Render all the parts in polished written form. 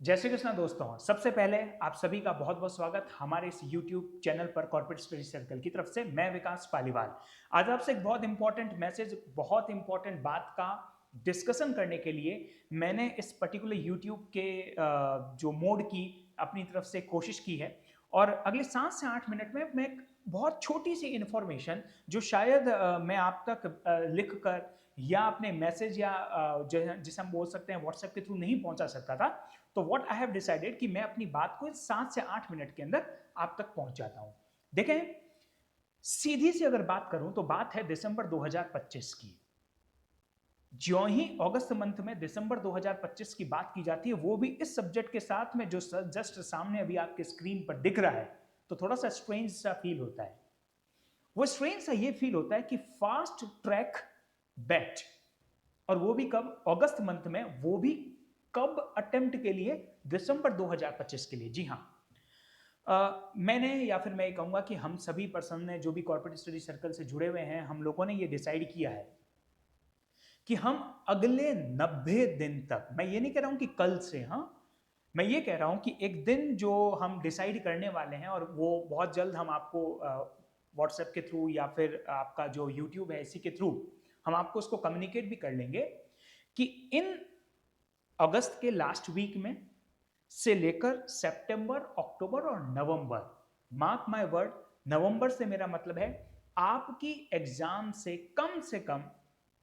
जय श्री कृष्णा दोस्तों। सबसे पहले आप सभी का बहुत बहुत स्वागत हमारे इस YouTube चैनल पर कॉर्पोरेट स्टडी सर्कल की तरफ से। मैं विकास पालीवाल आज आपसे एक बहुत इंपॉर्टेंट मैसेज, बहुत इंपॉर्टेंट बात का डिस्कशन करने के लिए मैंने इस पर्टिकुलर YouTube के जो मोड की अपनी तरफ से कोशिश की है। और अगले 7 से 8 मिनट में मैं एक बहुत छोटी सी इंफॉर्मेशन जो शायद मैं आप तक लिख कर या अपने मैसेज या जिसे हम बोल सकते हैं व्हाट्सएप के थ्रू नहीं पहुंचा सकता था, तो व्हाट आई हैव डिसाइडेड कि मैं अपनी बात को 7 से 8 मिनट के अंदर आप तक पहुंचाता हूं। देखें, सीधी सी अगर बात करूं तो बात है दिसंबर 2025 की। ज्यों ही अगस्त मंथ में दिसंबर 2025 की बात की जाती है, वो भी इस सब्जेक्ट के साथ में जो जस्ट सामने अभी आपके स्क्रीन पर दिख रहा है, तो थोड़ा सा स्ट्रेंज सा फील होता है। वो स्ट्रेंज सा ये फील होता है कि फास्ट ट्रैक बैट, और वो भी कब? अगस्त मंथ में। वो भी कब? अटेम्प्ट के लिए दिसंबर 2025 के लिए। जी हाँ, मैंने या फिर मैं ये कहूंगा कि हम सभी पर्सन ने जो भी कॉर्पोरेट स्टडी सर्कल से जुड़े हुए हैं, हम लोगों ने ये डिसाइड किया है कि हम अगले 90 दिन तक, मैं ये नहीं कह रहा हूं कि कल से, हाँ, मैं ये कह रहा हूं कि एक दिन जो हम डिसाइड करने वाले हैं, और वो बहुत जल्द हम आपको व्हाट्सएप के थ्रू या फिर आपका जो यूट्यूब है इसी के थ्रू हम आपको उसको कम्युनिकेट भी कर लेंगे कि इन अगस्त के लास्ट वीक में से लेकर सितंबर, अक्टूबर और नवंबर, मार्क माय वर्ड, नवंबर से मेरा मतलब है आपकी एग्जाम से कम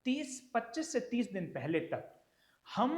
25 से 30 दिन पहले तक हम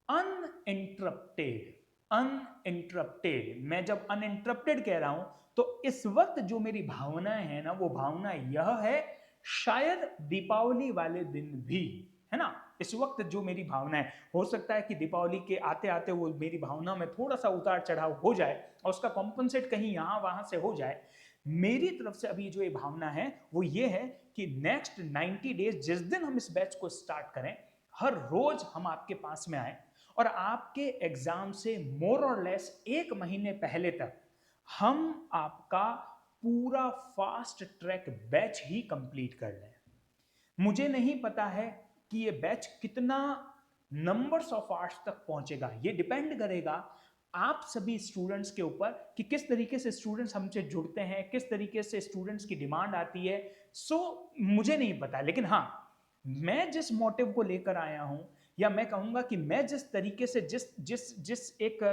अनइंटरप्टेड, अनइंटरप्टेड, मैं जब अनइंटरप्टेड कह रहा हूं तो इस वक्त जो मेरी भावनाएं हैं ना, वो भावना यह है, शायद दीपावली वाले दिन भी, है ना, इस वक्त जो मेरी भावना है, हो सकता है कि दीपावली के आते आते वो मेरी भावना में थोड़ा सा उतार चढ़ाव हो जाए और उसका कॉम्पनसेट कहीं यहां वहां से हो जाए। मेरी तरफ से अभी जो ये भावना है वो ये है कि नेक्स्ट 90 डेज, जिस दिन हम इस बैच को स्टार्ट करें, हर रोज हम आपके पास में आए और आपके एग्जाम से मोर और लेस एक महीने पहले तक हम आपका पूरा फास्ट ट्रैक बैच ही कंप्लीट कर लें। मुझे नहीं पता है कि ये बैच कितना नंबर्स ऑफ आवर्स तक पहुंचेगा। ये डिपेंड करेगा आप सभी स्टूडेंट्स के ऊपर कि किस तरीके से स्टूडेंट्स हमसे जुड़ते हैं, किस तरीके से स्टूडेंट्स की डिमांड आती है। मुझे नहीं पता, लेकिन हाँ, मैं जिस मोटिव को लेकर आया हूं, या मैं कहूंगा कि मैं जिस तरीके से जिस जिस जिस एक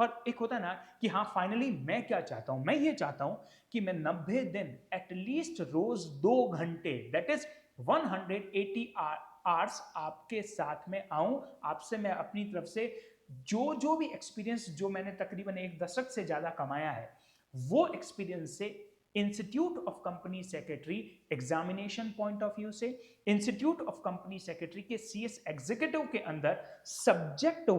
और एक होता है ना कि हाँ, फाइनली मैं क्या चाहता हूं, मैं ये चाहता हूं कि मैं 90 दिन एटलीस्ट रोज 2 घंटे, दैट इज 180 आवर्स आपके साथ में आऊं। आपसे मैं अपनी तरफ से जो जो भी एक्सपीरियंस जो मैंने तकरीबन 1 दशक से ज्यादा कमाया है, वो एक्सपीरियंस से institute of company secretary examination point of view से, इंस्टीट्यूट ऑफ कंपनी सेक्रेटरी के सीएस एग्जीक्यूटिव के अंदर सब्जेक्ट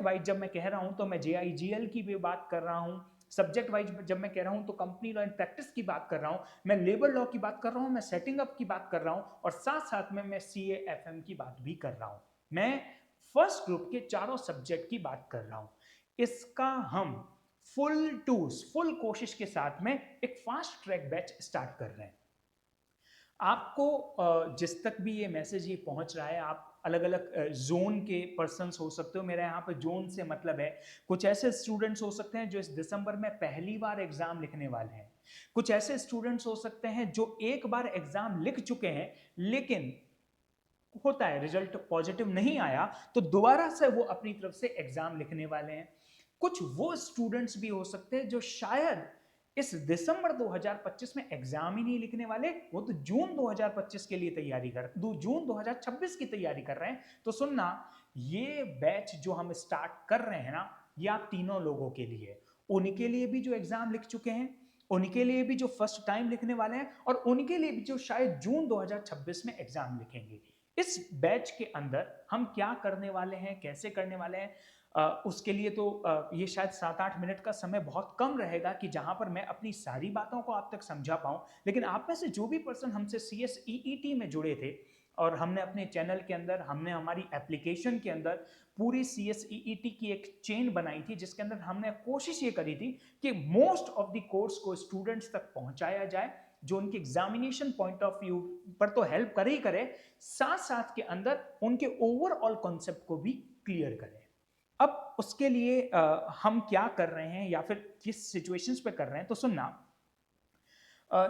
वाइज जब मैं कह रहा हूं तो मैं जेआईजीएल की भी बात कर रहा हूं, सब्जेक्ट वाइज जब मैं कह रहा हूं तो कंपनी लॉ एंड प्रैक्टिस की बात कर रहा हूं, मैं लेबर लॉ की बात कर रहा हूं, मैं सेटिंग अप की बात कर रहा हूं, और साथ साथ में मैं सीएएफएम की बात भी कर रहा हूं। मैं फर्स्ट ग्रुप के चारों सब्जेक्ट की बात कर रहा हूं। इसका हम फुल कोशिश के साथ में एक फास्ट ट्रैक बैच स्टार्ट कर रहे हैं। आपको जिस तक भी ये मैसेज ये पहुंच रहा है, आप अलग अलग जोन के पर्सन्स हो सकते हो। मेरा यहाँ पे जोन से मतलब है, कुछ ऐसे स्टूडेंट्स हो सकते हैं जो इस दिसंबर में पहली बार एग्जाम लिखने वाले हैं, कुछ ऐसे स्टूडेंट्स हो सकते हैं जो एक बार एग्जाम लिख चुके हैं, लेकिन होता है रिजल्ट पॉजिटिव नहीं आया तो दोबारा से वो अपनी तरफ से एग्जाम लिखने वाले हैं। कुछ वो स्टूडेंट्स भी हो सकते हैं जो शायद इस दिसंबर 2025 में एग्जाम ही नहीं लिखने वाले, वो तो जून 2025 के लिए तैयारी कर, जून 2026 की तैयारी कर रहे हैं। तो सुनना, ये बैच जो हम स्टार्ट कर रहे हैं ना, ये आप तीनों लोगों के लिए, उनके लिए भी जो एग्जाम लिख चुके हैं, उनके लिए भी जो फर्स्ट टाइम लिखने वाले हैं, और उनके लिए भी जो शायद जून 2026 में एग्जाम लिखेंगे। इस बैच के अंदर हम क्या करने वाले हैं, कैसे करने वाले हैं, उसके लिए तो ये शायद 7-8 मिनट का समय बहुत कम रहेगा कि जहां पर मैं अपनी सारी बातों को आप तक समझा पाऊं। लेकिन आप में से जो भी पर्सन हमसे CSEET में जुड़े थे, और हमने अपने चैनल के अंदर, हमने हमारी एप्लीकेशन के अंदर पूरी CSEET की एक चेन बनाई थी, जिसके अंदर हमने कोशिश ये करी थी कि मोस्ट ऑफ द कोर्स को स्टूडेंट्स तक पहुंचाया जाए, जो उनके एग्जामिनेशन पॉइंट ऑफ व्यू पर तो हेल्प करे ही करे, साथ साथ के अंदर उनके ओवरऑल कॉन्सेप्ट को भी क्लियर करे। अब उसके लिए हम क्या कर रहे हैं या फिर किस सिचुएशंस पे कर रहे हैं, तो सुनना। अ,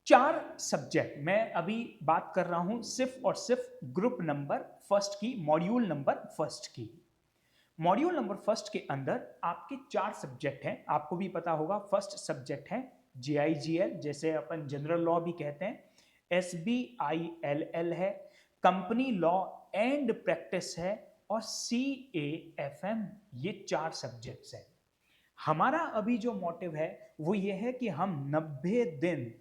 4 सब्जेक्ट मैं अभी बात कर रहा हूं सिर्फ और सिर्फ ग्रुप नंबर फर्स्ट की, मॉड्यूल नंबर फर्स्ट की। मॉड्यूल नंबर फर्स्ट के अंदर आपके 4 सब्जेक्ट हैं, आपको भी पता होगा। फर्स्ट सब्जेक्ट है JIGL, जैसे अपन जनरल लॉ भी कहते हैं, SBILL है, कंपनी लॉ एंड प्रैक्टिस है, और CAFM। ये 4 सब्जेक्ट्स हैं। हमारा अभी जो मोटिव है वो ये है कि हम 90 दिन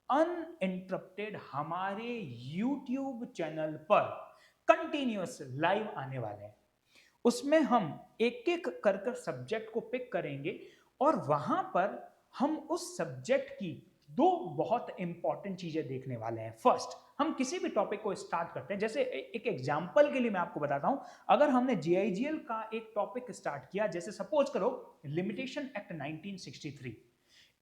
अनइंटरप्टेड हमारे YouTube चैनल पर कंटिन्यूअस लाइव आने वाले हैं। उसमें हम एक एक कर कर सब्जेक्ट को पिक करेंगे और वहां पर हम उस सब्जेक्ट की 2 बहुत इंपॉर्टेंट चीजें देखने वाले हैं। फर्स्ट, हम किसी भी टॉपिक को स्टार्ट करते हैं, जैसे एक एग्जांपल के लिए मैं आपको बताता हूं, अगर हमने JIGL का एक टॉपिक स्टार्ट किया, जैसे सपोज करो लिमिटेशन एक्ट 1963,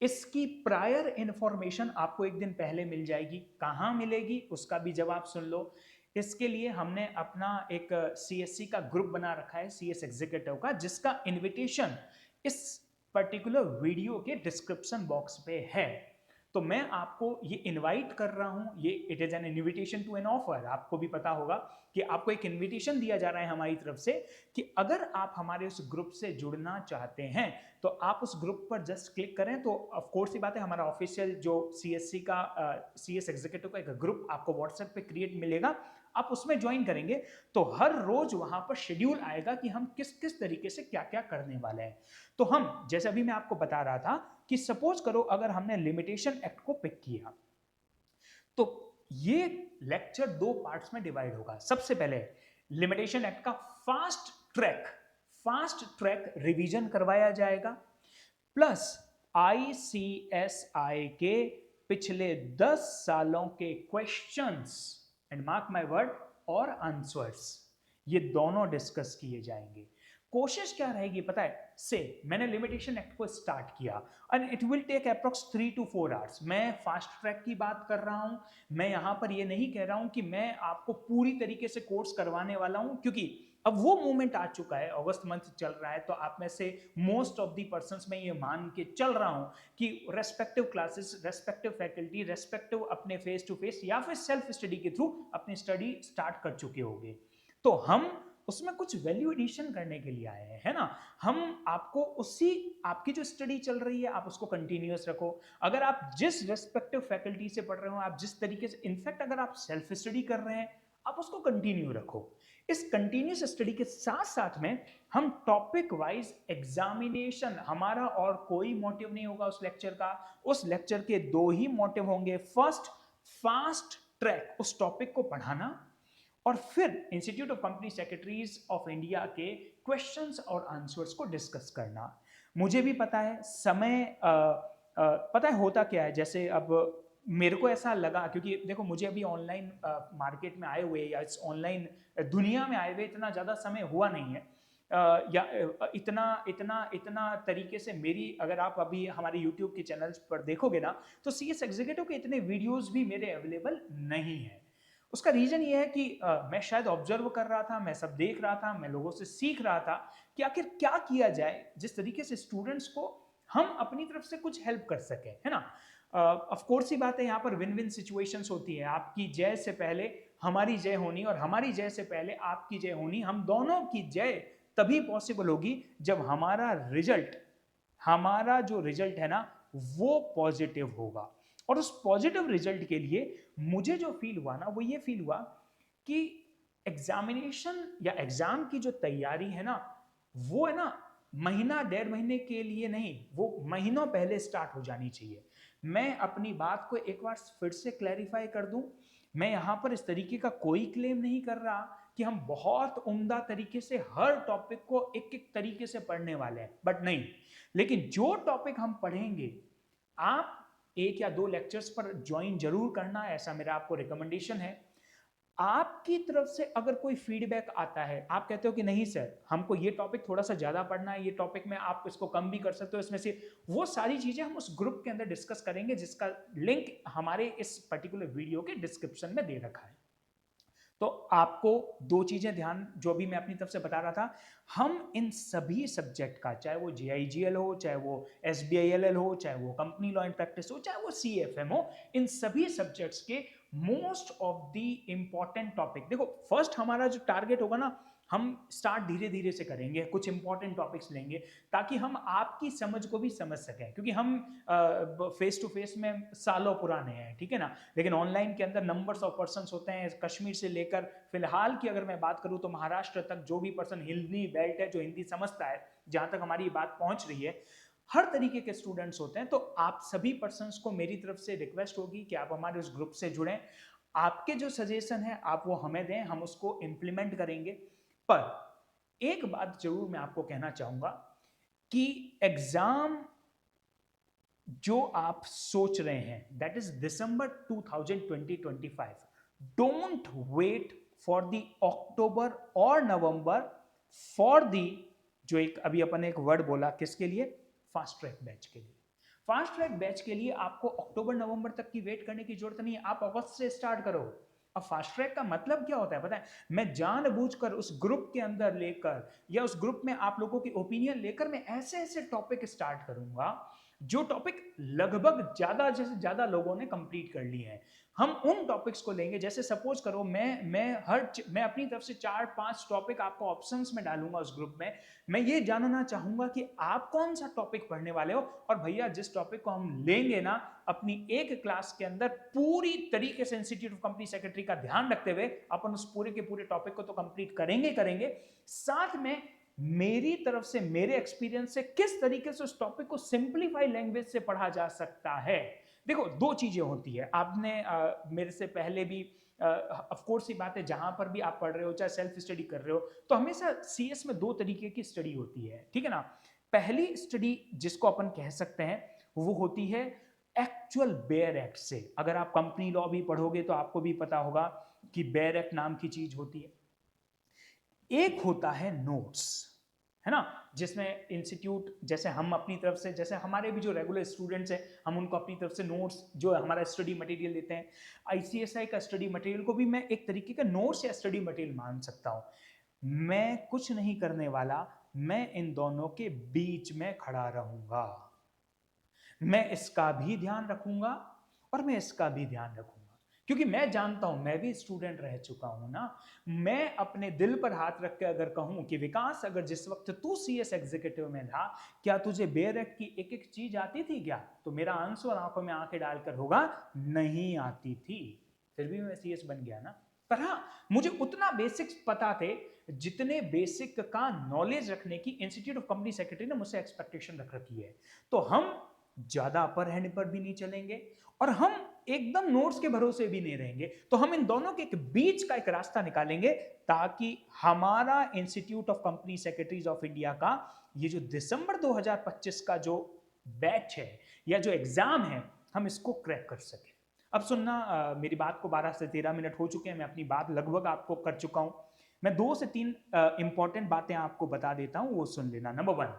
इसकी प्रायर इंफॉर्मेशन आपको एक दिन पहले मिल जाएगी। कहां मिलेगी उसका भी जवाब सुन लो। इसके लिए हमने अपना एक CSC का ग्रुप बना रखा है, CS एग्जीक्यूटिव का, जिसका इनविटेशन इस पर्टिकुलर वीडियो के डिस्क्रिप्शन बॉक्स पे है। तो मैं आपको ये इनवाइट कर रहा हूं, ये it is an invitation to an offer. आपको भी पता होगा कि आपको एक इनविटेशन दिया जा रहा है हमारी तरफ से कि अगर आप हमारे उस ग्रुप से जुड़ना चाहते हैं तो आप उस ग्रुप पर जस्ट क्लिक करें। तो ऑफ कोर्स ये बात है, हमारा ऑफिशियल जो CSC का CS एग्जीक्यूटिव का एक ग्रुप आपको व्हाट्सएप पे क्रिएट मिलेगा, आप उसमें ज्वाइन करेंगे तो हर रोज वहां पर शेड्यूल आएगा कि हम किस किस तरीके से क्या क्या करने वाले हैं। तो हम, जैसे अभी मैं आपको बता रहा था कि सपोज करो अगर हमने लिमिटेशन एक्ट को पिक किया तो ये लेक्चर 2 पार्ट्स में डिवाइड होगा। सबसे पहले लिमिटेशन एक्ट का फास्ट ट्रैक रिवीजन करवाया जाएगा, प्लस ICSI के पिछले 10 सालों के questions and mark my word और आंसर्स, ये दोनों डिस्कस किए जाएंगे। कोशिश क्या रहेगी पता है, से मैंने लिमिटेशन एक्ट को स्टार्ट किया and it will take approx 3 to 4 hours. मैं फास्ट ट्रैक की बात कर रहा हूं, मैं यहां पर ये नहीं कह रहा हूं कि मैं आपको पूरी तरीके से कोर्स करवाने वाला हूं, क्योंकि अब वो मोमेंट आ चुका है, अगस्त मंथ चल रहा है, तो आप में से मोस्ट ऑफ दी पर्संस में ये मान के चल रहा हूं कि respective classes, respective faculty, respective अपने फेस टू फेस या फिर सेल्फ स्टडी के थ्रू अपनी स्टडी स्टार्ट कर चुके होंगे। तो हम उसमें कुछ वैल्यू एडिशन करने के लिए आए हैं, है ना। हम आपको उसी, आपकी जो स्टडी चल रही है आप उसको कंटिन्यूअस रखो। अगर आप जिस रेस्पेक्टिव फैकल्टी से पढ़ रहे हो, आप जिस तरीके से, इनफैक्ट अगर आप सेल्फ स्टडी कर रहे हैं, आप उसको कंटिन्यू रखो। इस कंटिन्यूस स्टडी के साथ साथ में हम टॉपिक वाइज एग्जामिनेशन, हमारा और कोई मोटिव नहीं होगा उस लेक्चर का। उस लेक्चर के 2 ही मोटिव होंगे। फर्स्ट, फास्ट ट्रैक उस टॉपिक को पढ़ाना, और फिर institute of company secretaries of India के क्वेश्चंस और आंसर्स को डिस्कस करना। मुझे भी पता है समय पता है होता क्या है, जैसे अब मेरे को ऐसा लगा, क्योंकि देखो मुझे अभी ऑनलाइन मार्केट में आए हुए या इस ऑनलाइन दुनिया में आए हुए इतना ज़्यादा समय हुआ नहीं है, या इतना इतना इतना तरीके से मेरी, अगर आप अभी हमारे YouTube के चैनल्स पर देखोगे ना, तो CS एग्जीक्यूटिव के इतने वीडियोस भी मेरे अवेलेबल नहीं है। उसका रीजन ये है कि मैं शायद ऑब्जर्व कर रहा था, मैं सब देख रहा था, मैं लोगों से सीख रहा था कि आखिर क्या किया जाए जिस तरीके से स्टूडेंट्स को हम अपनी तरफ से कुछ हेल्प कर सके, है ना। ऑफ कोर्स ही बात है, यहाँ पर विन विन सिचुएशंस होती है। आपकी जय से पहले हमारी जय होनी और हमारी जय से पहले आपकी जय होनी, हम दोनों की जय तभी पॉसिबल होगी जब हमारा जो रिजल्ट है ना वो पॉजिटिव होगा। और उस पॉजिटिव रिजल्ट के लिए मुझे जो फील हुआ ना, वो ये फील हुआ कि एग्जामिनेशन या एग्जाम की जो तैयारी है ना, वो है ना महीना 1.5 महीने के लिए नहीं, वो महीनों पहले स्टार्ट हो जानी चाहिए। मैं अपनी बात को एक बार फिर से क्लैरिफाई कर दूं, मैं यहां पर इस तरीके का कोई क्लेम नहीं कर रहा कि हम बहुत उम्दा तरीके से हर टॉपिक को एक एक तरीके से पढ़ने वाले हैं, बट नहीं। लेकिन जो टॉपिक हम पढ़ेंगे, आप 1 या 2 लेक्चर्स पर ज्वाइन जरूर करना, ऐसा मेरा आपको रिकमेंडेशन है। आपकी तरफ से अगर कोई फीडबैक आता है, आप कहते हो कि नहीं सर हमको ये टॉपिक थोड़ा सा ज्यादा पढ़ना है, ये टॉपिक में आप इसको कम भी कर सकते हो, इसमें से वो सारी चीजें हम उस ग्रुप के अंदर डिस्कस करेंगे, जिसका लिंक हमारे इस पर्टिकुलर वीडियो के डिस्क्रिप्शन में दे रखा है। तो आपको दो चीजें ध्यान, जो भी मैं अपनी तरफ से बता रहा था, हम इन सभी सब्जेक्ट का, चाहे वो JIGL हो, चाहे वो SBILL हो, चाहे वो कंपनी लॉ एंड प्रैक्टिस हो, चाहे वो CFM हो, इन सभी सब्जेक्ट्स के most of the important topic, देखो फर्स्ट हमारा जो टारगेट होगा ना, हम स्टार्ट धीरे धीरे से करेंगे, कुछ इंपॉर्टेंट टॉपिक्स लेंगे ताकि हम आपकी समझ को भी समझ सकें, क्योंकि हम फेस टू फेस में सालों पुराने हैं, ठीक है ना, लेकिन ऑनलाइन के अंदर नंबर्स ऑफ पर्सन होते हैं, कश्मीर से लेकर फिलहाल की अगर मैं बात करूं तो महाराष्ट्र तक जो भी पर्सन हिंदी बेल्ट है, जो हिंदी समझता है, जहां तक हमारी बात पहुंच रही है, हर तरीके के स्टूडेंट्स होते हैं। तो आप सभी पर्सन्स को मेरी तरफ से रिक्वेस्ट होगी कि आप हमारे उस ग्रुप से जुड़ें, आपके जो सजेशन है आप वो हमें दें, हम उसको इंप्लीमेंट करेंगे। पर एक बात जरूर मैं आपको कहना चाहूंगा कि एग्जाम जो आप सोच रहे हैं, that is December 2025, don't wait for the October और नवंबर फॉर दी, जो एक अभी अपन एक वर्ड बोला, किसके लिए, फास्ट ट्रैक बैच के लिए। फास्ट ट्रैक बैच के लिए आपको अक्टूबर नवंबर तक की वेट करने की जरूरत नहीं है, आप अगस्त से स्टार्ट करो। अब फास्ट ट्रैक का मतलब क्या होता है पता है, मैं जानबूझकर उस ग्रुप के अंदर लेकर या उस ग्रुप में आप लोगों की ओपिनियन लेकर मैं ऐसे ऐसे टॉपिक स्टार्ट करूंगा जो टॉपिक लगभग ज्यादा से ज्यादा लोगों ने कंप्लीट कर लिए हैं। हम उन टॉपिक्स को लेंगे, जैसे सपोज करो मैं अपनी तरफ से 4-5 टॉपिक आपको ऑप्शंस में डालूंगा उस ग्रुप में। मैं ये जानना चाहूंगा कि आप कौन सा टॉपिक पढ़ने वाले हो, और भैया जिस टॉपिक को हम लेंगे ना अपनी एक क्लास के अंदर, पूरी तरीके से इंस्टीट्यूट ऑफ कंपनी सेक्रेटरी का ध्यान रखते हुए अपन उस पूरे के पूरे टॉपिक को तो कंप्लीट करेंगे, साथ में मेरी तरफ से, मेरे एक्सपीरियंस से किस तरीके से उस टॉपिक को सिंपलीफाई लैंग्वेज से पढ़ा जा सकता है। देखो दो चीजें होती है, आपने मेरे से पहले भी ऑफ कोर्स ये बात है, जहां पर भी आप पढ़ रहे हो, चाहे सेल्फ स्टडी कर रहे हो, तो हमेशा CS में दो तरीके की स्टडी होती है, ठीक है ना। पहली स्टडी जिसको अपन कह सकते हैं वो होती है एक्चुअल बेयर एक्ट से। अगर आप कंपनी लॉ भी पढ़ोगे तो आपको भी पता होगा कि बेयर एक्ट नाम की चीज होती है। एक होता है नोट्स, है ना, जिसमें इंस्टीट्यूट, जैसे हम अपनी तरफ से, जैसे हमारे भी जो रेगुलर स्टूडेंट्स हैं, हम उनको अपनी तरफ से नोट्स, जो हमारा स्टडी मटेरियल देते हैं, ICSI का स्टडी मटेरियल को भी मैं एक तरीके का नोट्स या स्टडी मटेरियल मान सकता हूं। मैं कुछ नहीं करने वाला, मैं इन दोनों के बीच में खड़ा रहूंगा, मैं इसका भी ध्यान रखूंगा और मैं इसका भी ध्यान रखूंगा, क्योंकि मैं जानता हूं, मैं भी स्टूडेंट रह चुका हूं ना। मैं अपने दिल पर हाथ रख के अगर कहूं कि विकास, अगर जिस वक्त तू CS एग्जीक्यूटिव में था, क्या तुझे बेयर एक्ट की एक एक चीज आती थी क्या, तो मेरा आंसर आंखों में आंखें डालकर होगा नहीं आती थी, फिर भी मैं CS बन गया ना। पर हाँ, मुझे उतना बेसिक्स पता थे जितने बेसिक का नॉलेज रखने की इंस्टीट्यूट ऑफ कंपनी सेक्रेटरी ने मुझसे एक्सपेक्टेशन रख रखी है। तो हम ज्यादा अपर हैंड पर भी नहीं चलेंगे और हम एकदम नोट्स के भरोसे भी नहीं रहेंगे, तो हम इन दोनों के एक बीच का एक रास्ता निकालेंगे, ताकि हमारा institute of company secretaries of India का ये जो दिसंबर 2025 का जो बैच है या जो एग्जाम है, हम इसको क्रैक कर सके। अब सुनना, मेरी बात को 12 से 13 मिनट हो चुके हैं, मैं अपनी बात लगभग आपको कर चुका हूं। मैं 2 से 3 इंपॉर्टेंट बातें आपको बता देता हूं, वो सुन लेना। नंबर 1,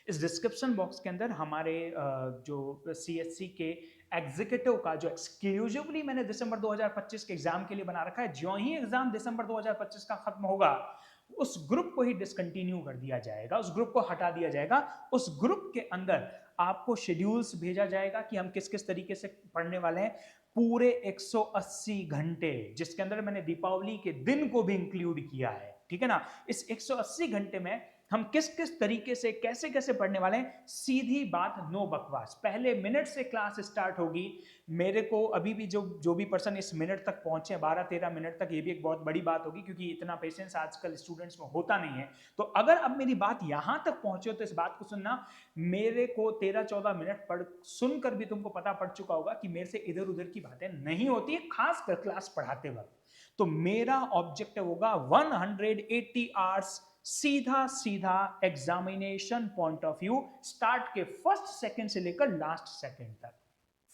इस डिस्क्रिप्शन बॉक्स के अंदर हमारे जो CSC के एग्जीक्यूटिव का जो एक्सक्लूसिवली मैंने दिसंबर 2025 के एग्जाम के लिए बना रखा है, जो ही एग्जाम दिसंबर 2025 का खत्म होगा उस ग्रुप को ही डिसकंटिन्यू कर दिया जाएगा, उस ग्रुप को हटा दिया जाएगा। उस ग्रुप के अंदर आपको शेड्यूल्स भेजा जाएगा कि हम किस किस तरीके से पढ़ने वाले हैं, पूरे 180 घंटे, जिसके अंदर मैंने दीपावली के दिन को भी इंक्लूड किया है, ठीक है ना। इस 180 घंटे में हम किस किस तरीके से, कैसे कैसे पढ़ने वाले हैं, सीधी बात, नो बकवास। पहले मिनट से क्लास स्टार्ट होगी। मेरे को अभी भी जो भी पर्सन इस मिनट तक पहुंचे, 12-13 मिनट तक, ये भी एक बहुत बड़ी बात होगी, क्योंकि इतना पेशेंस आजकल स्टूडेंट्स में होता नहीं है। तो अगर अब मेरी बात यहां तक पहुंचे हो तो इस बात को सुनना, मेरे को 13-14 मिनट पढ़ सुनकर भी तुमको पता पड़ चुका होगा कि मेरे से इधर उधर की बातें नहीं होती है, खासकर क्लास पढ़ाते वक्त। तो मेरा ऑब्जेक्टिव होगा 180 आवर्स सीधा सीधा examination point of view, start के फर्स्ट सेकंड से लेकर लास्ट सेकंड तक,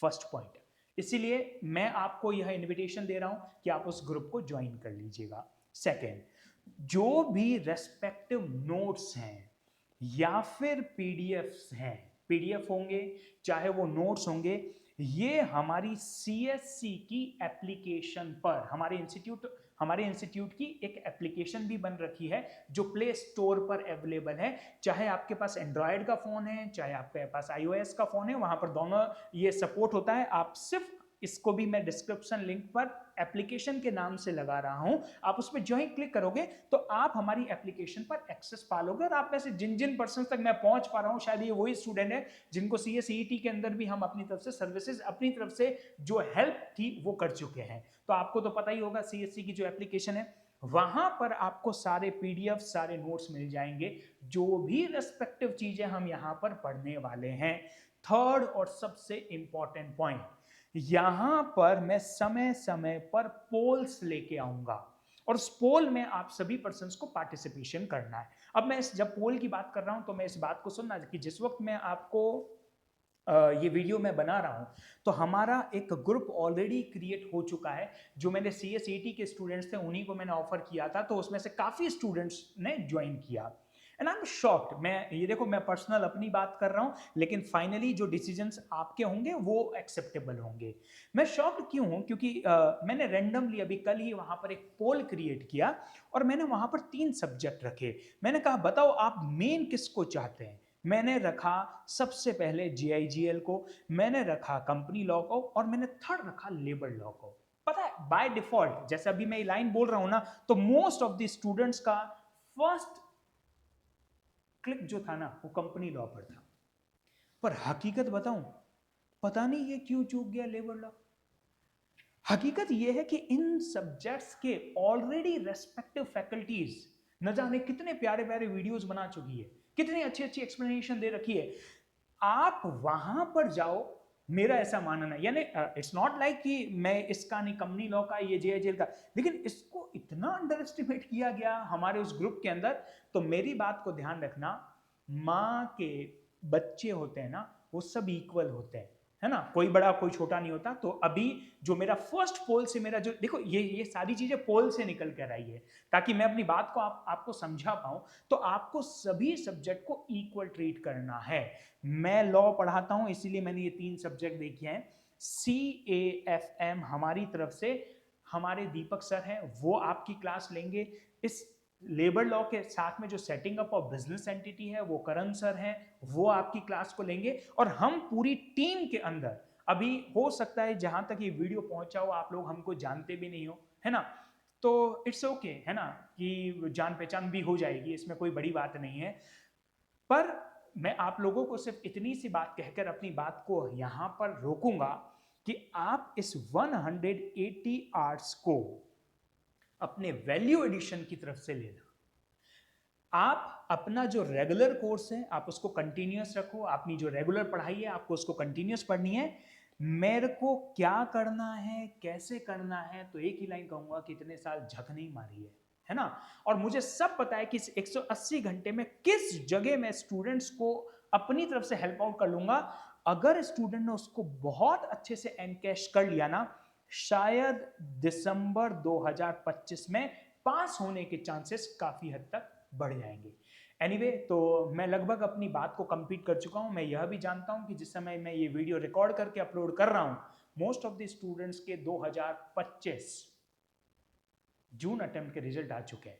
फर्स्ट पॉइंट। इसीलिए मैं आपको यह इनविटेशन दे रहा हूं कि आप उस ग्रुप को ज्वाइन कर लीजिएगा। सेकंड, जो भी रेस्पेक्टिव नोट्स हैं या फिर पीडीएफ्स हैं, पीडीएफ होंगे चाहे वो नोट्स होंगे, ये हमारी CSC की एप्लीकेशन पर, हमारे इंस्टीट्यूट हमारे इंस्टीट्यूट की एक एप्लीकेशन भी बन रखी है जो प्ले स्टोर पर अवेलेबल है। चाहे आपके पास एंड्रॉयड का फोन है, चाहे आपके पास iOS का फोन है, वहां पर दोनों ये सपोर्ट होता है। आप सिर्फ इसको भी मैं डिस्क्रिप्शन लिंक पर एप्लीकेशन के नाम से लगा रहा हूं, आप उस पर जो ही क्लिक करोगे तो आप हमारी एप्लीकेशन पर एक्सेस पा लोगे। और आप में से जिन जिन पर्सन तक मैं पहुंच पा रहा हूं, शायद ये वही स्टूडेंट है जिनको CSET के अंदर भी हम अपनी तरफ से सर्विसेज, अपनी तरफ से जो हेल्प थी वो कर चुके हैं। तो आपको तो पता ही होगा CSC की जो एप्लीकेशन है, वहां पर आपको सारे PDF, सारे नोट्स मिल जाएंगे, जो भी रेस्पेक्टिव चीजें हम यहां पर पढ़ने वाले हैं। थर्ड और सबसे इंपॉर्टेंट पॉइंट, यहां पर मैं समय समय पर पोल्स लेके आऊंगा और उस पोल में आप सभी पर्सन्स को पार्टिसिपेशन करना है। अब मैं जब पोल की बात कर रहा हूं तो मैं इस बात को सुनना कि जिस वक्त मैं आपको ये वीडियो मैं बना रहा हूं तो हमारा एक ग्रुप ऑलरेडी क्रिएट हो चुका है। जो मैंने CSET के स्टूडेंट्स थे उन्हीं को मैंने ऑफर किया था, तो उसमें से काफी स्टूडेंट्स ने ज्वाइन किया। एंड आई एम शॉक्ड, मैं ये देखो, मैं पर्सनल अपनी बात कर रहा हूं, लेकिन फाइनली जो डिसीजंस आपके होंगे वो एक्सेप्टेबल होंगे। मैं शॉक्ड क्यों हूं? क्योंकि मैंने रैंडमली अभी कल ही वहां पर एक पोल क्रिएट किया और मैंने वहां पर 3 सब्जेक्ट रखे। मैंने कहा बताओ आप मेन किसको चाहते हैं। मैंने रखा सबसे पहले GIGL को, मैंने रखा कंपनी लॉ को, और मैंने थर्ड रखा लेबर लॉ को। पता है बाय डिफॉल्ट जैसे अभी मैं लाइन बोल रहा हूं ना, तो मोस्ट ऑफ द स्टूडेंट्स का फर्स्ट क्लिक जो था ना वो कंपनी लॉ पर था। पर हकीकत बताऊं, पता नहीं ये क्यों चूक गया लेबर लॉ। हकीकत ये है कि इन सब्जेक्ट्स के ऑलरेडी रेस्पेक्टिव फैकल्टीज न जाने कितने प्यारे प्यारे वीडियोस बना चुकी है, कितनी अच्छी अच्छी एक्सप्लेनेशन दे रखी है। आप वहां पर जाओ, मेरा ऐसा मानना है। यानी इट्स नॉट लाइक कि मैं इसका नहीं, कंपनी लॉ का, ये JIGL का, लेकिन इसको इतना अंडर एस्टिमेट किया गया हमारे उस ग्रुप के अंदर। तो मेरी बात को ध्यान रखना, माँ के बच्चे होते हैं ना वो सब इक्वल होते हैं, है ना, कोई बड़ा कोई छोटा नहीं होता। तो अभी जो मेरा फर्स्ट पोल से मेरा जो देखो, ये सारी चीजें पोल से निकल कर आई है ताकि मैं अपनी बात को आपको समझा पाऊं। तो आपको सभी सब्जेक्ट को इक्वल ट्रीट करना है। मैं लॉ पढ़ाता हूं इसीलिए मैंने ये 3 सब्जेक्ट देखे हैं। CAFM हमारी तरफ से हमारे दीपक सर हैं, वो आपकी क्लास लेंगे। इस लेबर लॉ के साथ में जो setting up of business entity है वो करण सर हैं, वो आपकी क्लास को लेंगे। और हम पूरी टीम के अंदर, अभी हो सकता है जहां तक ये वीडियो पहुंचा हो आप लोग हमको जानते भी नहीं हो, है ना, तो इट्स ओके, है ना, कि जान पहचान भी हो जाएगी, इसमें कोई बड़ी बात नहीं है। पर मैं आप लोगों को सिर्फ इतनी सी बात कहकर अपनी बात को यहां पर रोकूंगा कि आप इस 180 आवर्स को अपने वैल्यू एडिशन की तरफ से लेना। आप अपना जो रेगुलर कोर्स है आप उसको कंटिन्यूअस रखो, अपनी जो रेगुलर पढ़ाई है आपको उसको कंटिन्यूअस पढ़नी है। मेरे को क्या करना है, कैसे करना है, तो एक ही लाइन कहूंगा कि इतने साल झक नहीं मारी है ना। और मुझे सब पता है कि इस 180 घंटे में किस जगह मैं स्टूडेंट्स को अपनी तरफ से हेल्प आउट कर लूंगा। अगर स्टूडेंट ने उसको बहुत अच्छे से एनकैश कर लिया ना, शायद दिसंबर 2025 में पास होने के चांसेस काफी हद तक बढ़ जाएंगे। एनीवे, तो मैं लगभग अपनी बात को कंप्लीट कर चुका हूं। मैं यह भी जानता हूं कि जिस समय मैं ये वीडियो रिकॉर्ड करके अपलोड कर रहा हूं, मोस्ट ऑफ द स्टूडेंट्स के 2025 जून अटेम्प्ट के रिजल्ट आ चुके हैं।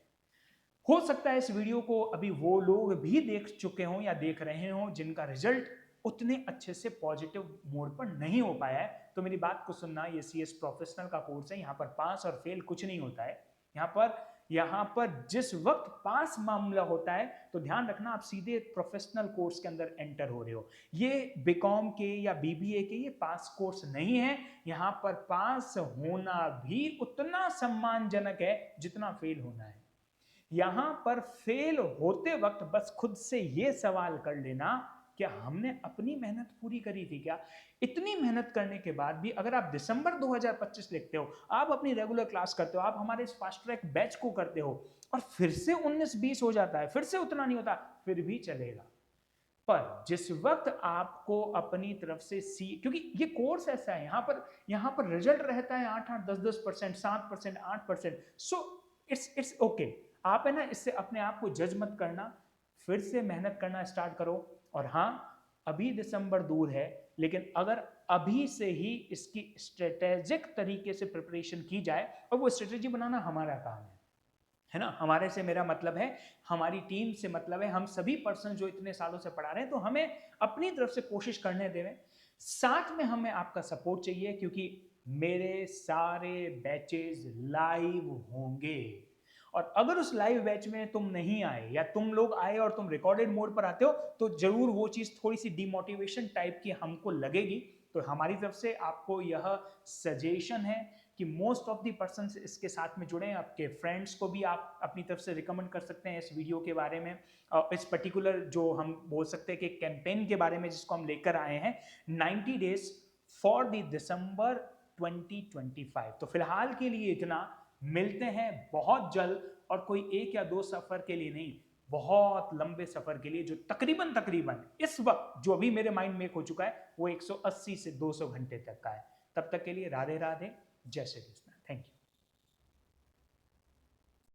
हो सकता है इस वीडियो को अभी वो लोग भी देख चुके हों या देख रहे हों जिनका रिजल्ट उतने अच्छे से पॉजिटिव मोड पर नहीं हो पाया है। तो मेरी बात को सुनना, ये CS प्रोफेशनल का कोर्स है, यहाँ पर पास और फेल कुछ नहीं होता है। यहाँ पर जिस वक्त पास मामला होता है तो ध्यान रखना आप सीधे प्रोफेशनल कोर्स के अंदर एंटर हो रहे हो। ये BCom के या BBA के ये पास कोर्स नहीं है। यहाँ पर पास होना भी उतना सम्मानजनक है जितना फेल होना है। यहां पर फेल होते वक्त बस खुद से ये सवाल कर लेना, क्या हमने अपनी मेहनत पूरी करी थी क्या? इतनी मेहनत करने के बाद भी अगर आप दिसंबर 2025 लिखते हो, आप अपनी रेगुलर क्लास करते हो, आप हमारे इस फास्ट ट्रैक बैच को करते हो, और फिर से 19-20 हो जाता है, फिर से उतना नहीं होता, फिर भी चलेगा। पर जिस वक्त आपको अपनी तरफ से क्योंकि ये कोर्स ऐसा है, यहाँ पर रिजल्ट रहता है 8-8, 10-10%, 7%, 8%। So it's okay. आप है ना, इससे अपने आप को जज मत करना, फिर से मेहनत करना स्टार्ट करो। और हाँ, अभी दिसंबर दूर है, लेकिन अगर अभी से ही इसकी स्ट्रेटेजिक तरीके से प्रिपरेशन की जाए, और वो स्ट्रेटेजी बनाना हमारा काम है ना। हमारे से मेरा मतलब है, हमारी टीम से मतलब है, हम सभी पर्सन जो इतने सालों से पढ़ा रहे हैं, तो हमें अपनी तरफ से कोशिश करने देवें। साथ में हमें आपका सपोर्ट चाहिए, क्योंकि मेरे सारे बैचेस लाइव होंगे, और अगर उस लाइव बैच में तुम नहीं आए, या तुम लोग आए और तुम रिकॉर्डेड मोड पर आते हो, तो जरूर वो चीज थोड़ी सी डिमोटिवेशन टाइप की हमको लगेगी। तो हमारी तरफ से आपको यह सजेशन है कि मोस्ट ऑफ द पर्सन इसके साथ में जुड़े। आपके फ्रेंड्स को भी आप अपनी तरफ से रिकमेंड कर सकते हैं इस वीडियो के बारे में, इस पर्टिकुलर जो हम बोल सकते हैं कि कैंपेन के बारे में जिसको हम लेकर आए हैं, 90 डेज फॉर द दिसंबर 2025। तो फिलहाल के लिए इतना, मिलते हैं बहुत जल्द, और कोई एक या दो सफर के लिए नहीं, बहुत लंबे सफर के लिए, जो तकरीबन इस वक्त जो अभी मेरे माइंड में हो चुका है वो 180 से 200 घंटे तक का है। तब तक के लिए राधे राधे, जय श्री कृष्ण।